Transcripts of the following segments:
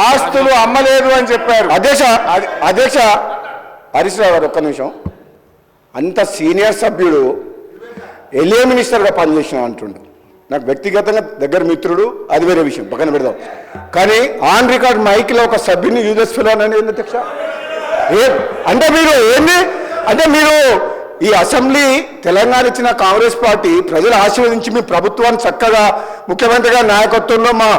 ఆస్తులు అమ్మలేదు అని చెప్పారు. అధ్యక్ష హరీష్ రావు గారు ఒక్క నిమిషం. అంత సీనియర్ సభ్యుడు ఎల్ఏ మినిస్టర్గా పనిచేసిన అంటుండు. నాకు వ్యక్తిగతంగా దగ్గర మిత్రుడు, అది వేరే విషయం, పక్కన పెడదాం. కానీ ఆన్ రికార్డ్ మైక్లో ఒక సభ్యుని యూజెస్ ఫిల్ అని ఏంది అధ్యక్ష? అంటే మీరు ఏంది అంటే మీరు ఈ అసెంబ్లీ తెలంగాణ ఇచ్చిన కాంగ్రెస్ పార్టీ ప్రజలు ఆశీర్వదించి మీ ప్రభుత్వాన్ని చక్కగా ముఖ్యమంత్రి గారి నాయకత్వంలో మా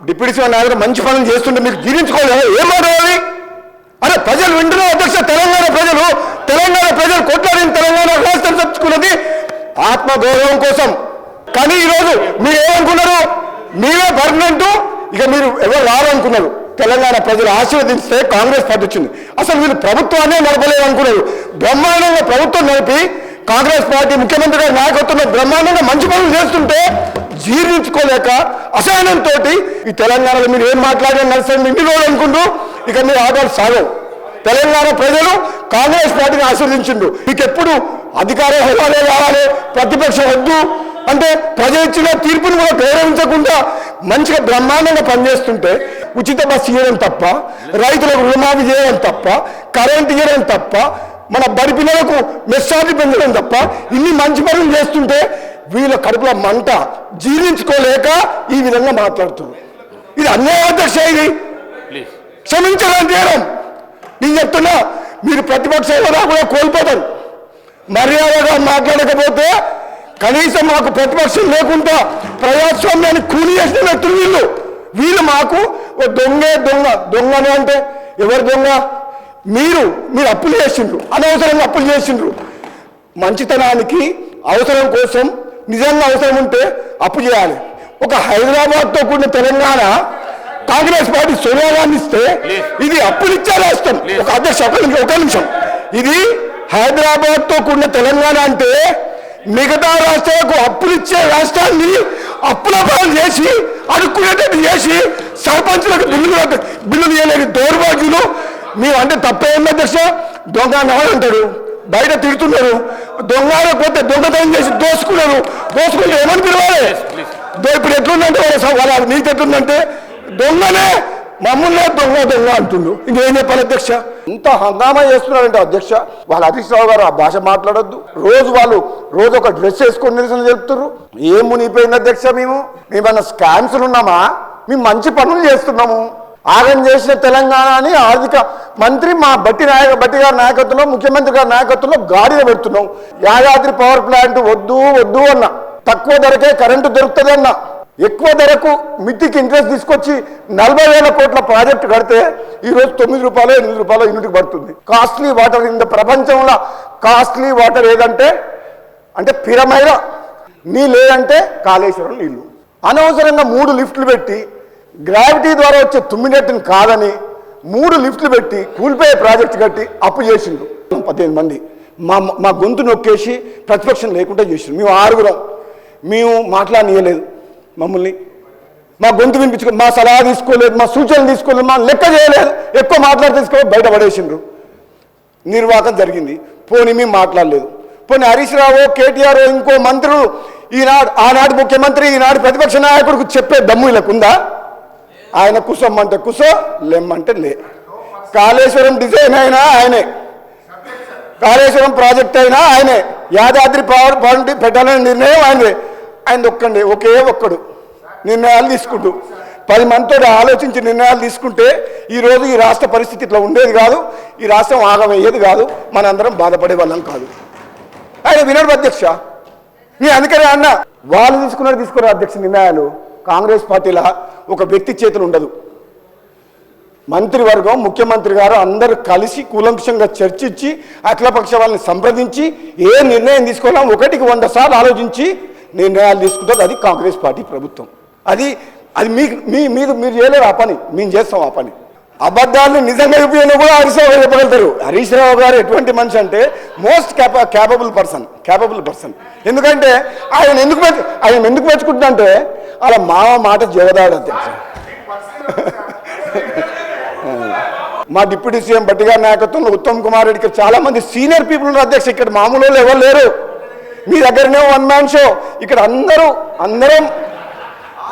డిప్యూటీ సీఎం నాయకులు మంచి పనులు చేస్తుంటే మీకు జీర్ణించుకోలేదు. ఏం మాట్లాడాలి? అరే ప్రజలు వింటున్నారు అధ్యక్ష. తెలంగాణ ప్రజలు కొట్లాడిన తెలంగాణ రాష్ట్రం తెచ్చుకున్నది ఆత్మగౌరవం కోసం. కానీ ఈరోజు మీరు ఏమనుకున్నారు? మీరే పర్మనెంట్, ఇక మీరు ఎవరు రావాలనుకున్నారు. తెలంగాణ ప్రజలు ఆశీర్వదిస్తే కాంగ్రెస్ పార్టీ వచ్చింది. అసలు వీళ్ళు ప్రభుత్వాన్ని నడపలేదు అనుకున్నారు. బ్రహ్మాండంగా ప్రభుత్వం నడిపి కాంగ్రెస్ పార్టీ ముఖ్యమంత్రి గారి నాయకత్వంలో బ్రహ్మాండంగా మంచి పనులు చేస్తుంటే జీర్ణించుకోలేక అసహనంతో ఈ తెలంగాణలో మీరు ఏం మాట్లాడారు నడుస్తుంది ఇన్ని రోజులు అనుకుంటూ ఇక మీరు ఆటలు సాగవు. తెలంగాణ ప్రజలు కాంగ్రెస్ పార్టీని ఆశీర్వదించిండ్రు. మీకు ఎప్పుడు అధికార హోదాలే కావాలి, ప్రతిపక్షం వద్దు అంటే ప్రజలు ఇచ్చిన తీర్పును కూడా గౌరవించకుండా మంచిగా బ్రహ్మాండంగా పనిచేస్తుంటే ఉచిత బస్సు ఇవ్వడం తప్ప, రైతులకు రుణమాఫీ చేయడం తప్ప, కరెంట్ ఇవ్వడం తప్ప, మన బడి పిల్లలకు మెస్సార్జీ పెంచడం తప్ప ఇన్ని మంచి పనులు చేస్తుంటే వీళ్ళ కడుపులో మంట జీర్ణించుకోలేక ఈ విధంగా మాట్లాడుతున్నారు. ఇది అన్యాయ అధ్యక్ష. ఇది క్షమించడం చేయడం. నేను చెప్తున్నా, మీరు ప్రతిపక్ష హోదా కూడా కోల్పోతారు. మర్యాదగా మాట్లాడకపోతే కనీసం మాకు ప్రతిపక్షం లేకుండా ప్రజాస్వామ్యాన్ని కూలి చేసిన వ్యక్తులు వీళ్ళు మాకు దొంగను అంటే ఎవరు దొంగ? మీరు అప్పులు చేసిండ్రు, అనవసరంగా అప్పులు చేసిండ్రు. మంచితనానికి అవసరం కోసం నిజంగా అవసరం ఉంటే అప్పు చేయాలి. ఒక హైదరాబాద్తో కూడిన తెలంగాణ కాంగ్రెస్ పార్టీ సోనియా గాంధీ ఇస్తే ఇది అప్పులిచ్చే రాష్ట్రం. ఒక అధ్యక్ష ఒక నిమిషం. ఇది హైదరాబాద్తో కూడిన తెలంగాణ అంటే మిగతా రాష్ట్రాలకు అప్పులిచ్చే రాష్ట్రాన్ని అప్పుల పాలు చేసి అడుక్కునేటట్టు చేసి సర్పంచులకు బిల్లులు చేయలేని దౌర్భాగ్యులు మేము అంటే తప్పేంది అధ్యక్ష? దొంగ అంటారు, బయట తిడుతున్నారు. దొంగ పోతే దొంగతనం చేసి దోసుకుంటే ఏమని పిలవాలి? ఇప్పుడు ఎట్లుందంటే వాళ్ళ నీకు ఎట్లుందంటే దొంగనే మమ్మల్నే దొంగ అంటుండు. ఇంకేం చెప్పాలి అధ్యక్ష? ఇంత హంగామా చేస్తున్నారంటే అధ్యక్ష, వాళ్ళ హరీష్ రావు గారు ఆ భాష మాట్లాడొద్దు. రోజు ఒక డ్రెస్ వేసుకొని నిరసన చెప్తున్నారు. ఏం మునిగిపోయింది అధ్యక్ష? మేమన్నా స్కామ్స్లు ఉన్నామా? మేము మంచి పనులు చేస్తున్నాము. ఆగం చేసిన తెలంగాణని ఆర్థిక మంత్రి మా బట్టి గారి నాయకత్వంలో, ముఖ్యమంత్రి గారి నాయకత్వంలో గాడిలో పెడుతున్నాం. యాదాద్రి పవర్ ప్లాంట్ వద్దు అన్న, తక్కువ ధరకే కరెంటు దొరుకుతుంది అన్న, ఎక్కువ ధరకు మిత్తికి ఇంట్రెస్ట్ తీసుకొచ్చి 40,000 కోట్ల ప్రాజెక్టు కడితే ఈరోజు 9 రూపాయలు 8 రూపాయలు యూనిట్కి పడుతుంది. కాస్ట్లీ వాటర్ ఇంత ప్రపంచంలో కాస్ట్లీ వాటర్ ఏదంటే పిరమైన నీళ్ళు ఏదంటే కాళేశ్వరం నీళ్ళు. అనవసరంగా 3 లిఫ్ట్లు పెట్టి గ్రావిటీ ద్వారా వచ్చే తుమ్మినట్టుని కాదని 3 లిఫ్ట్లు పెట్టి కూలిపోయే ప్రాజెక్టు కట్టి అప్పు చేసిండు. 18 మంది మా గొంతు నొక్కేసి ప్రతిపక్షం లేకుండా చేసిండు. మేము 6 మేము మాట్లాడనీయలేదు. మమ్మల్ని మా గొంతు వినిపించుకోలేదు, మా సలహా తీసుకోలేదు, మా సూచనలు తీసుకోలేదు, మా లెక్క చేయలేదు. ఎక్కువ తీసుకోలేదు, బయట పడేసిండ్రు. నిర్వాహకం జరిగింది. పోనీ మేము మాట్లాడలేదు. పోనీ హరీష్ రావు, కేటీఆర్, ఇంకో మంత్రులు ఆనాడు ముఖ్యమంత్రి, ఈనాడు ప్రతిపక్ష నాయకుడికి చెప్పే దమ్ము వీళ్ళకుందా? ఆయన కుసమ్మంటే కుసో, లెమ్మంటే లే. కాళేశ్వరం డిజైన్ అయినా ఆయనే, కాళేశ్వరం ప్రాజెక్ట్ అయినా ఆయనే, యాదాద్రి పవర్ ప్లాంట్ పెట్టాలనే నిర్ణయం ఆయన ఒకే ఒక్కడు నిర్ణయాలు తీసుకుంటూ 10 మందితో ఆలోచించి నిర్ణయాలు తీసుకుంటే ఈరోజు ఈ రాష్ట్ర పరిస్థితి ఇట్లా ఉండేది కాదు. ఈ రాష్ట్రం ఆగమయ్యేది కాదు. మనందరం బాధపడే వాళ్ళం కాదు. ఆయన వినడు అధ్యక్ష. నేను అందుకనే అన్న, వాళ్ళు తీసుకున్నారు అధ్యక్ష నిర్ణయాలు. కాంగ్రెస్ పార్టీలా ఒక వ్యక్తి చేతులు ఉండదు. మంత్రివర్గం, ముఖ్యమంత్రి గారు అందరూ కలిసి కూలంకషంగా చర్చించి అఖిలపక్ష వాళ్ళని సంప్రదించి ఏ నిర్ణయం తీసుకోవాలో 1కి 100 సార్లు ఆలోచించి నిర్ణయాలు తీసుకుంటారు. అది కాంగ్రెస్ పార్టీ ప్రభుత్వం. అది మీరు చేయలేరు ఆ పని, మేము చేస్తాం ఆ పని. అబద్ధాలను నిజంగా ఉపయోగం కూడా హరీష్ రావు గారు చెప్పగలుగుతారు. హరీష్ రావు గారు ఎటువంటి మనిషి అంటే మోస్ట్ క్యాపబుల్ పర్సన్. ఎందుకంటే ఆయన ఎందుకు మెచ్చుకుంటుందంటే అలా మాట జగదాడు అధ్యక్ష. మా డిప్యూటీ సీఎం బట్టి గారి నాయకత్వంలో ఉత్తమ్ కుమార్ రెడ్డికి చాలా మంది సీనియర్ పీపుల్ ఉన్నారు అధ్యక్ష. ఇక్కడ మామూలు ఎవరు లేరు. మీ దగ్గరనే 1 మ్యాన్ షో. ఇక్కడ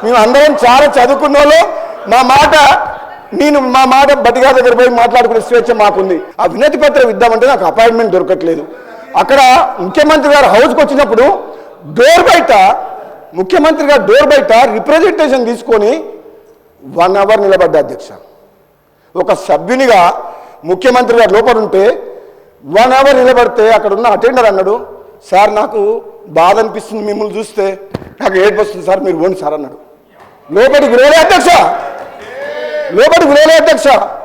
మేము అందరం చాలా చదువుకున్న వాళ్ళు. నేను మా మాట బతిగా దగ్గర పోయి మాట్లాడుకునే స్వేచ్ఛ మాకుంది. ఆ వినతి పత్రం ఇద్దామంటే నాకు అపాయింట్మెంట్ దొరకట్లేదు. అక్కడ ముఖ్యమంత్రి గారు హౌస్కి వచ్చినప్పుడు ముఖ్యమంత్రి గారు డోర్ బయట రిప్రజెంటేషన్ తీసుకొని 1 అవర్ నిలబడ్డా అధ్యక్ష. ఒక సభ్యునిగా ముఖ్యమంత్రి గారు లోపల ఉంటే 1 అవర్ నిలబడితే అక్కడ ఉన్న అటెండర్ అన్నాడు, సార్ నాకు బాధ అనిపిస్తుంది మిమ్మల్ని చూస్తే, నాకు ఏడుపు వస్తుంది సార్, మీరు పోండి సార్ అన్నాడు. లోపలికి వినలే అధ్యక్ష.